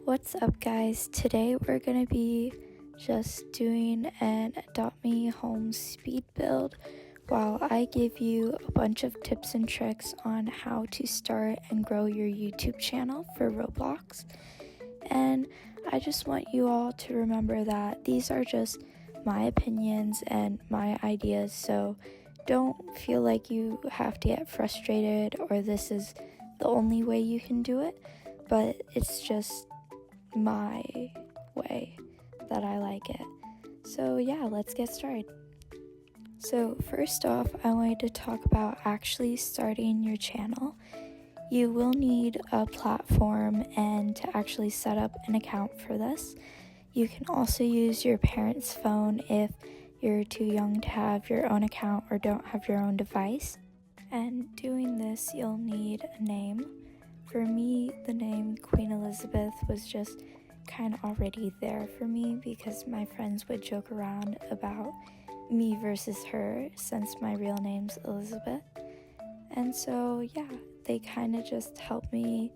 What's up, guys? Today we're gonna be just doing an Adopt Me home speed build while I give you a bunch of tips and tricks on how to start and grow your YouTube channel for Roblox. And I just want you all to remember that these are just my opinions and my ideas, so don't feel like you have to get frustrated or this is the only way you can do it, but it's just my way that I like it. So yeah, let's get started. So first off, I wanted to talk about actually starting your channel. You will need a platform and to actually set up an account for this. You can also use your parents' phone if you're too young to have your own account or don't have your own device. And doing this, you'll need a name. For me, the name Queen Elizabeth was just kind of already there for me because my friends would joke around about me versus her since my real name's Elizabeth. And so, yeah, they kind of just helped me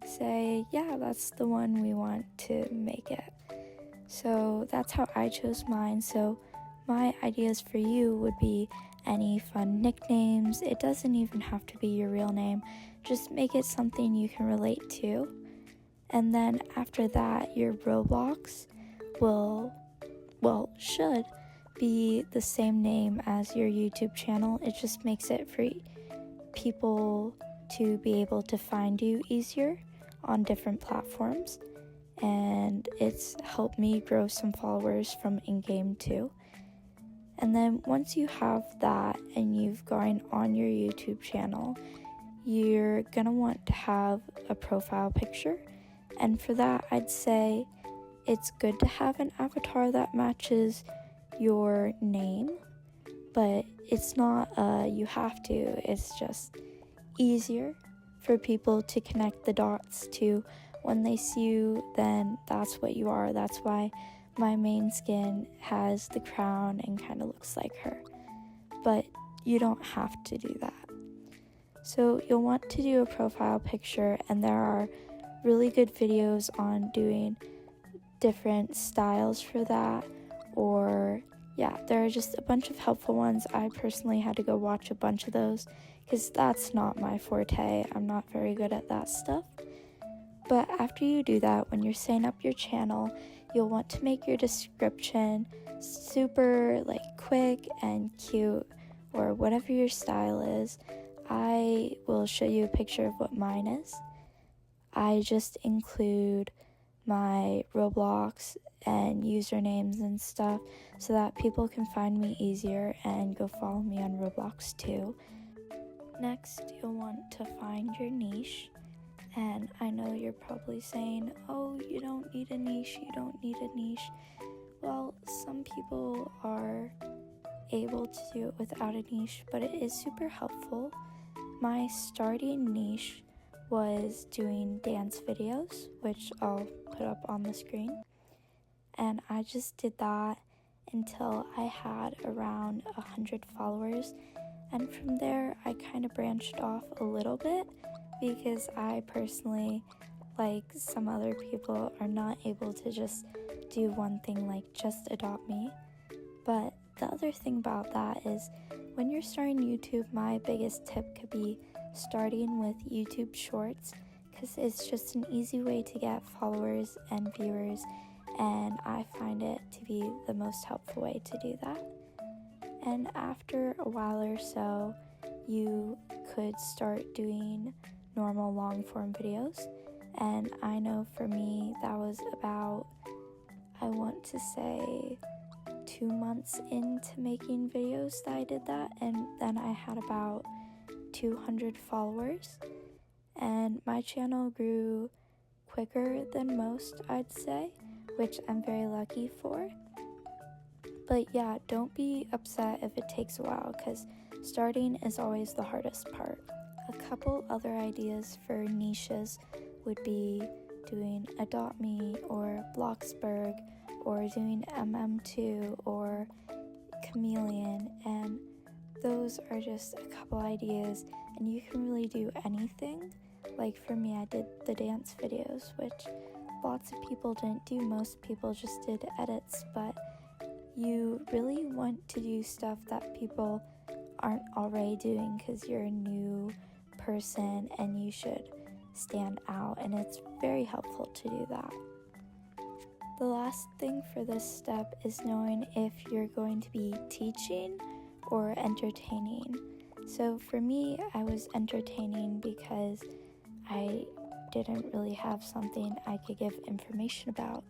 say, yeah, that's the one we want to make it. So that's how I chose mine. So my ideas for you would be any fun nicknames. It doesn't even have to be your real name. Just make it something you can relate to. And then after that, your Roblox should be the same name as your YouTube channel. It just makes it for people to be able to find you easier on different platforms. And it's helped me grow some followers from in-game too. And then once you have that and you've gone on your YouTube channel, you're gonna want to have a profile picture. And for that, I'd say it's good to have an avatar that matches your name, but it's not you have to. It's just easier for people to connect the dots to when they see you, then that's what you are. That's why my main skin has the crown and kind of looks like her. But you don't have to do that. So you'll want to do a profile picture, and there are really good videos on doing different styles for that. Or yeah, there are just a bunch of helpful ones. I personally had to go watch a bunch of those because that's not my forte. I'm not very good at that stuff. But after you do that, when you're setting up your channel, you'll want to make your description super quick and cute, or whatever your style is. I will show you a picture of what mine is. I just include my Roblox and usernames and stuff so that people can find me easier and go follow me on Roblox too. Next, you'll want to find your niche. And I know you're probably saying, oh, you don't need a niche, you don't need a niche. Well, some people are able to do it without a niche, but it is super helpful. My starting niche was doing dance videos, which I'll put up on the screen. And I just did that until I had around 100 followers. And from there, I kind of branched off a little bit because I personally, like some other people, are not able to just do one thing like just adopt me. But the other thing about that is when you're starting YouTube, my biggest tip could be starting with YouTube Shorts, because it's just an easy way to get followers and viewers, and I find it to be the most helpful way to do that. And after a while or so, you could start doing normal long form videos. And I know for me that was about, I want to say, 2 months into making videos that I did that, and then I had about 200 followers, and my channel grew quicker than most, I'd say, which I'm very lucky for. But yeah, don't be upset if it takes a while, because starting is always the hardest part. A couple other ideas for niches would be doing Adopt Me or Bloxburg, or doing MM2 or Chameleon, and those are just a couple ideas, and you can really do anything. Like for me, I did the dance videos, which lots of people didn't do. Most people just did edits, but you really want to do stuff that people aren't already doing because you're a new person and you should stand out, and it's very helpful to do that. The last thing for this step is knowing if you're going to be teaching or entertaining. So for me, I was entertaining because I didn't really have something I could give information about.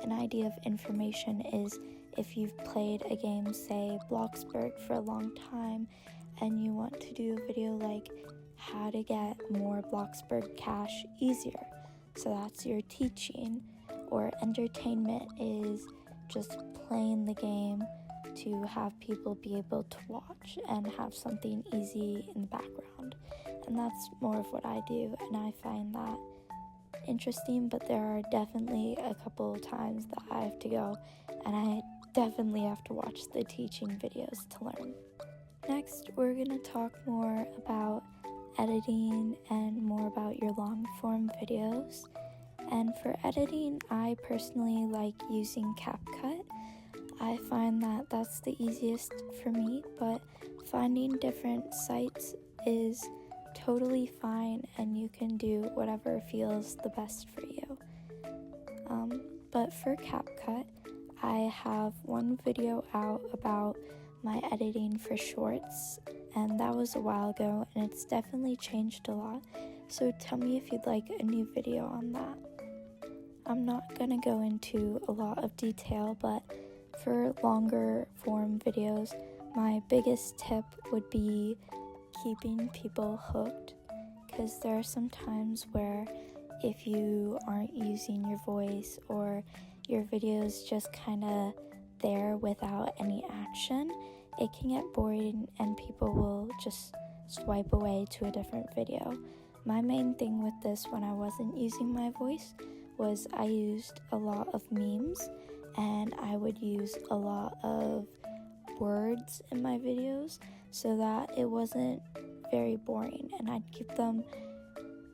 An idea of information is if you've played a game, say Bloxburg, for a long time, and you want to do a video like how to get more Bloxburg cash easier. So that's your teaching. Or entertainment is just playing the game to have people be able to watch and have something easy in the background. And that's more of what I do, and I find that interesting, but there are definitely a couple of times that I have to go and I definitely have to watch the teaching videos to learn. Next, we're going to talk more about editing and more about your long form videos. And for editing, I personally like using CapCut. I find that that's the easiest for me, but finding different sites is totally fine, and you can do whatever feels the best for you. But for CapCut, I have one video out about my editing for shorts, and that was a while ago, and it's definitely changed a lot. So tell me if you'd like a new video on that. I'm not gonna go into a lot of detail, but for longer form videos, my biggest tip would be keeping people hooked, because there are some times where if you aren't using your voice or your video is just kind of there without any action, it can get boring and people will just swipe away to a different video. My main thing with this when I wasn't using my voice was I used a lot of memes, and I would use a lot of words in my videos so that it wasn't very boring, and I'd keep them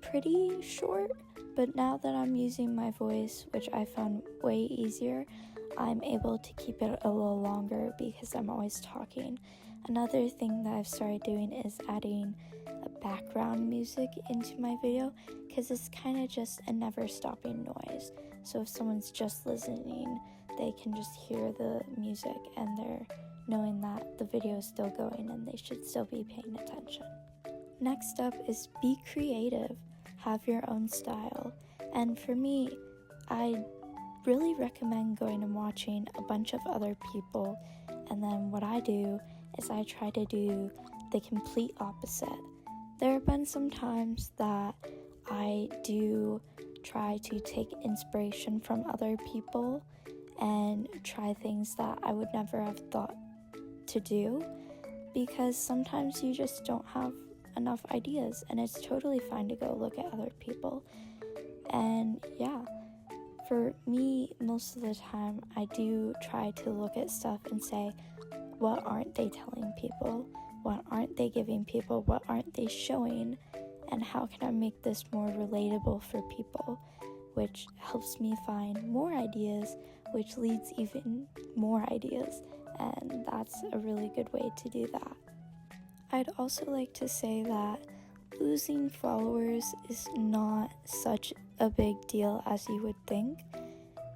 pretty short. But now that I'm using my voice, which I found way easier, I'm able to keep it a little longer because I'm always talking. Another thing that I've started doing is adding a background music into my video, because it's kind of just a never stopping noise. So if someone's just listening, they can just hear the music and they're knowing that the video is still going and they should still be paying attention. Next up is be creative, have your own style. And for me, I really recommend going and watching a bunch of other people, and then what I do is I try to do the complete opposite. There have been some times that I do try to take inspiration from other people and try things that I would never have thought to do, because sometimes you just don't have enough ideas, and it's totally fine to go look at other people. And yeah, for me, most of the time, I do try to look at stuff and say, what aren't they telling people? What aren't they giving people? What aren't they showing? And how can I make this more relatable for people? Which helps me find more ideas, which leads even more ideas. And that's a really good way to do that. I'd also like to say that losing followers is not such a big deal as you would think,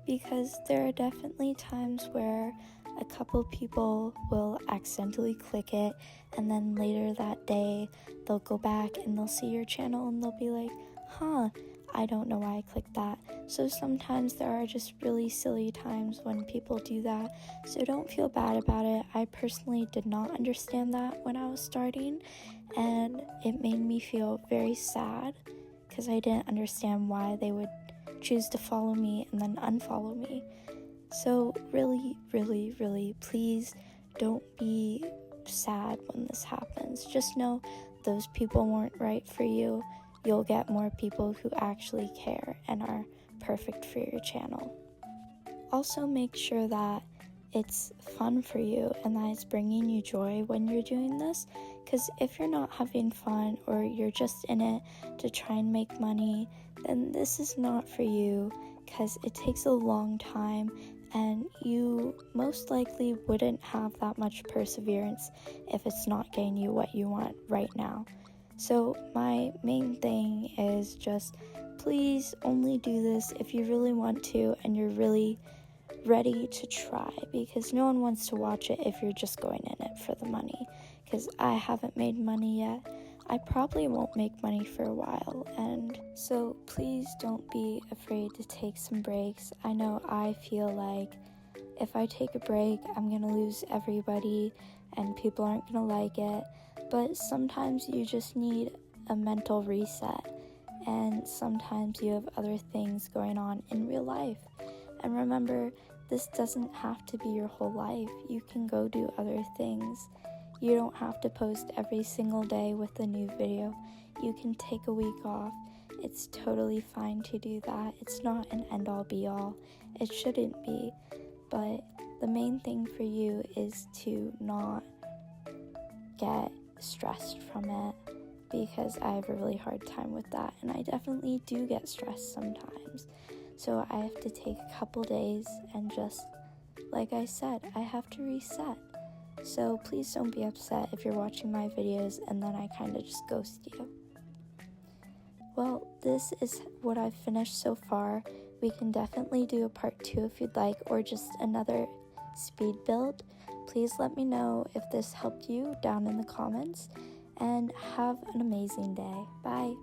because there are definitely times where a couple people will accidentally click it, and then later that day they'll go back and they'll see your channel and they'll be like, I don't know why I clicked that. So sometimes there are just really silly times when people do that, so don't feel bad about it. I personally did not understand that when I was starting, and it made me feel very sad because I didn't understand why they would choose to follow me and then unfollow me. So really, really, really, please don't be sad when this happens. Just know those people weren't right for you. You'll get more people who actually care and are perfect for your channel. Also, make sure that it's fun for you and that it's bringing you joy when you're doing this, because if you're not having fun or you're just in it to try and make money, then this is not for you, because it takes a long time and you most likely wouldn't have that much perseverance if it's not getting you what you want right now. So my main thing is just please only do this if you really want to and you're really ready to try, because no one wants to watch it if you're just going in it for the money, because I haven't made money yet. I probably won't make money for a while, and so please don't be afraid to take some breaks. I know I feel like if I take a break, I'm gonna lose everybody and people aren't gonna like it, but sometimes you just need a mental reset, and sometimes you have other things going on in real life. And remember, this doesn't have to be your whole life. You can go do other things. You don't have to post every single day with a new video. You can take a week off. It's totally fine to do that. It's not an end-all be-all. It shouldn't be. But the main thing for you is to not get stressed from it, because I have a really hard time with that, and I definitely do get stressed sometimes. So I have to take a couple days and just, like I said, I have to reset. So please don't be upset if you're watching my videos and then I kind of just ghost you. Well, this is what I've finished so far. We can definitely do a part 2 if you'd like, or just another speed build. Please let me know if this helped you down in the comments, and have an amazing day. Bye.